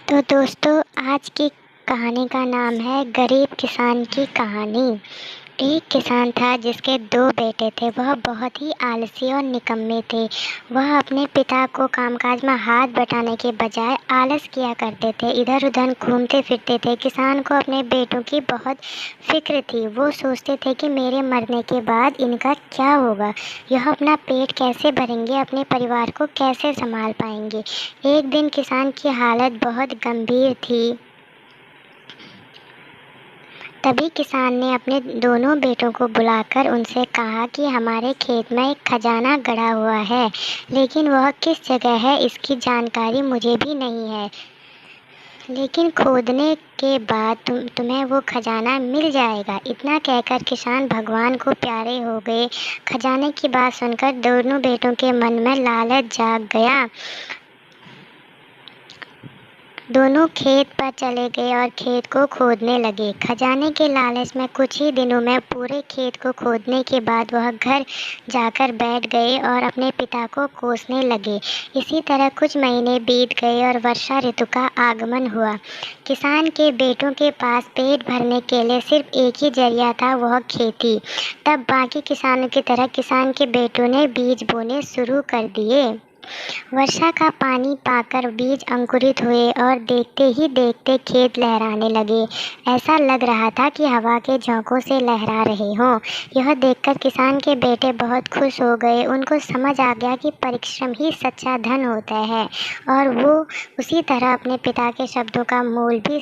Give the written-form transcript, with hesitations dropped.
तो दोस्तों, आज की कहानी का नाम है गरीब किसान की कहानी। एक किसान था जिसके 2 बेटे थे। वह बहुत ही आलसी और निकम्मे थे। वह अपने पिता को कामकाज में हाथ बटाने के बजाय आलस किया करते थे, इधर उधर घूमते फिरते थे। किसान को अपने बेटों की बहुत फिक्र थी। वो सोचते थे कि मेरे मरने के बाद इनका क्या होगा, यह अपना पेट कैसे भरेंगे, अपने परिवार को कैसे संभाल पाएंगे। एक दिन किसान की हालत बहुत गंभीर थी। तभी किसान ने अपने दोनों बेटों को बुलाकर उनसे कहा कि हमारे खेत में एक खजाना गड़ा हुआ है, लेकिन वह किस जगह है इसकी जानकारी मुझे भी नहीं है। लेकिन खोदने के बाद तुम्हें वो खजाना मिल जाएगा। इतना कहकर किसान भगवान को प्यारे हो गए। खजाने की बात सुनकर दोनों बेटों के मन में लालच जाग गया। दोनों खेत पर चले गए और खेत को खोदने लगे। खजाने के लालच में कुछ ही दिनों में पूरे खेत को खोदने के बाद वह घर जाकर बैठ गए और अपने पिता को कोसने लगे। इसी तरह कुछ महीने बीत गए और वर्षा ऋतु का आगमन हुआ। किसान के बेटों के पास पेट भरने के लिए सिर्फ एक ही जरिया था, वह खेती। तब बाकी किसानों की तरह किसान के बेटों ने बीज बोने शुरू कर दिए। वर्षा का पानी पाकर बीज अंकुरित हुए और देखते ही देखते खेत लहराने लगे। ऐसा लग रहा था कि हवा के झोंकों से लहरा रहे हों। यह देखकर किसान के बेटे बहुत खुश हो गए। उनको समझ आ गया कि परिश्रम ही सच्चा धन होता है, और वो उसी तरह अपने पिता के शब्दों का मूल भी